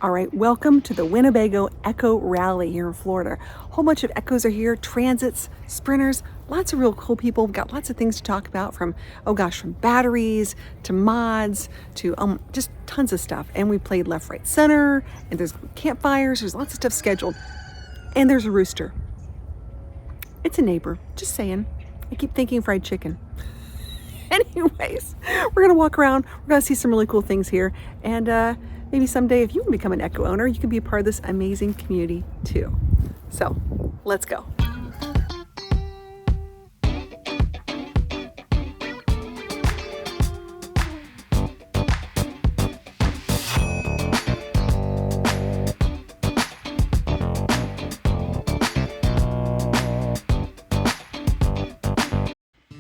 All right, welcome to the Winnebago Ekko Rally here in Florida. A whole bunch of Ekkos are here, transits, sprinters, lots of real cool people. We've got lots of things to talk about from batteries to mods to just tons of stuff. And we played left, right, center, and there's campfires, there's lots of stuff scheduled. And there's a rooster. It's a neighbor, just saying. I keep thinking fried chicken. Anyways, we're gonna walk around, we're gonna see some really cool things here, and maybe someday if you can become an Ekko owner, you can be a part of this amazing community too. So, let's go.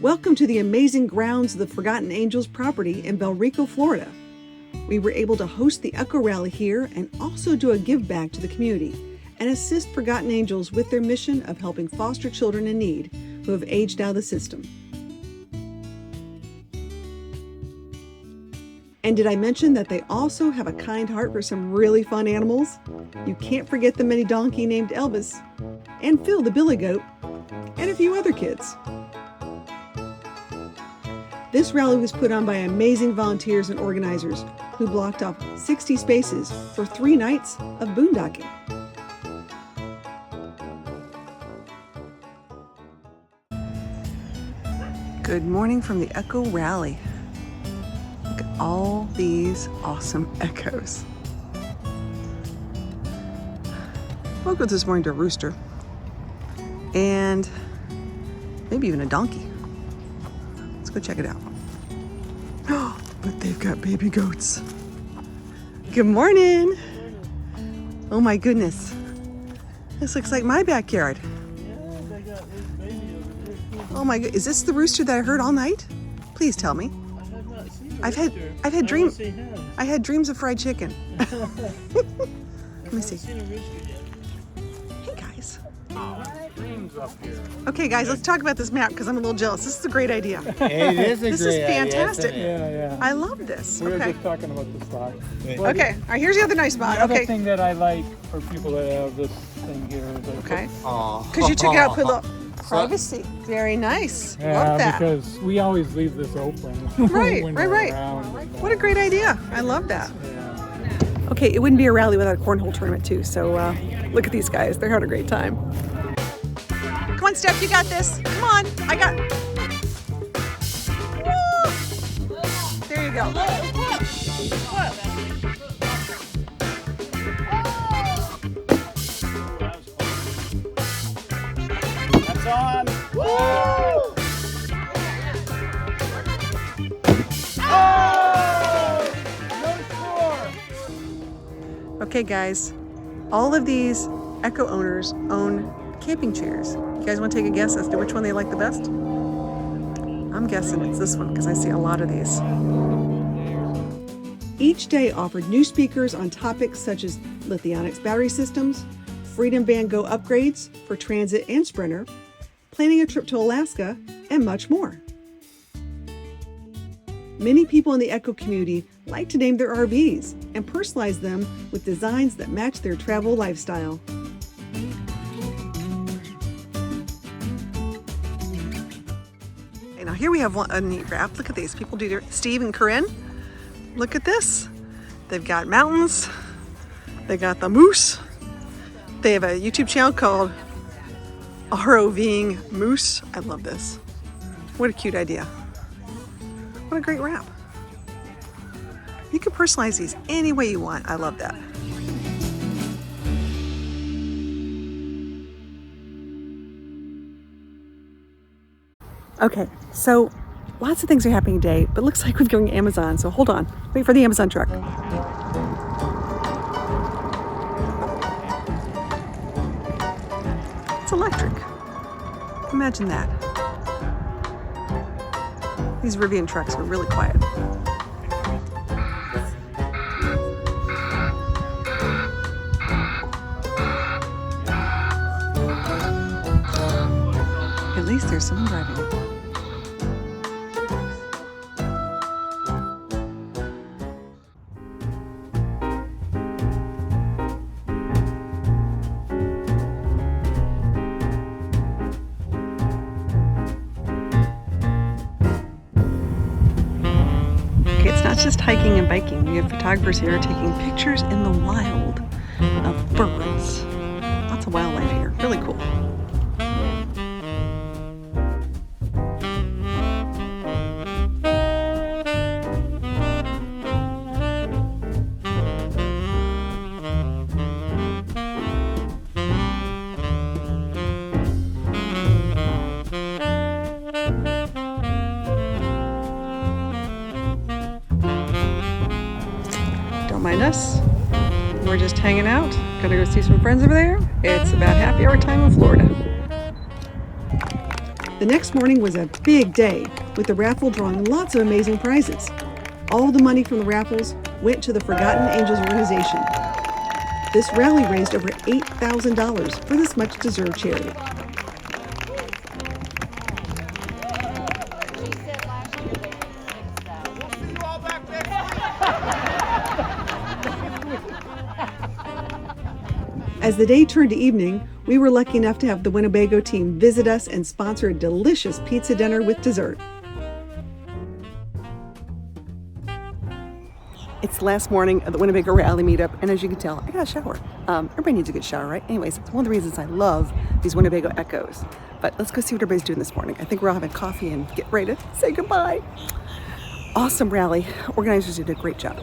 Welcome to the amazing grounds of the Forgotten Angels property in Rico, Florida. We were able to host the Ekko Rally here and also do a give back to the community and assist Forgotten Angels with their mission of helping foster children in need who have aged out of the system. And did I mention that they also have a kind heart for some really fun animals? You can't forget the mini donkey named Elvis, and Phil the billy goat, and a few other kids. This rally was put on by amazing volunteers and organizers who blocked off 60 spaces for 3 nights of boondocking. Good morning from the Ekko Rally. Look at all these awesome Ekkos. Woke up this morning to a rooster and maybe even a donkey. Let's go check it out. Oh, but they've got baby goats. Good morning. Oh my goodness. This looks like my backyard. Yeah, they got his baby over there. Oh my god, is this the rooster that I heard all night? Please tell me. I have not seen I've had dreams. I had dreams of fried chicken. Let me see. Seen a rooster yet. Hey guys. Dreams up here. Okay guys, let's talk about this map because I'm a little jealous. This is a great idea. It is a This great is fantastic. idea. Yeah. I love this. We were Okay. just talking about the stock. Okay. All right, here's the other nice spot. The other Okay. thing that I like for people that have this thing here is I Okay. Aw. Because you took out put a little privacy. Very nice. Yeah, Love that. because we always leave this open. Right, when right, we're right. around. What a great idea. I love that. Yeah. Okay, it wouldn't be a rally without a cornhole tournament too. So look at these guys. They're having a great time. Come on, Steph, you got this. Come on. I got. Woo! There you go. That's on. Woo! Oh! No score. Okay, guys. All of these Ekko owners own camping chairs. You guys want to take a guess as to which one they like the best? I'm guessing it's this one because I see a lot of these. Each day offered new speakers on topics such as lithionics battery systems, Freedom Band Go upgrades for Transit and Sprinter, planning a trip to Alaska, and much more. Many people in the Ekko community like to name their RVs and personalize them with designs that match their travel lifestyle. Okay, now here we have a neat wrap. Look at these. People do their, Steve and Corinne. Look at this. They've got mountains. They got the moose. They have a YouTube channel called ROVing Moose. I love this. What a cute idea. What a great wrap. You can personalize these any way you want. I love that. Okay, so lots of things are happening today, but it looks like we're going to Amazon, so hold on. Wait for the Amazon truck. It's electric. Imagine that. These Rivian trucks are really quiet. At least there's someone driving it. just hiking and biking. We have photographers here taking pictures in the wild of birds. Lots of wildlife here. Really cool. Don't mind us. We're just hanging out. Gonna go see some friends over there. It's about happy hour time in Florida. The next morning was a big day, with the raffle drawing lots of amazing prizes. All the money from the raffles went to the Forgotten Angels organization. This rally raised over $8,000 for this much-deserved charity. As the day turned to evening, we were lucky enough to have the Winnebago team visit us and sponsor a delicious pizza dinner with dessert. It's the last morning of the Winnebago Rally meetup, and as you can tell, I got a shower. Everybody needs a good shower, right? Anyways, it's one of the reasons I love these Winnebago Ekko's. But let's go see what everybody's doing this morning. I think we're all having coffee and get ready to say goodbye. Awesome rally. Organizers did a great job.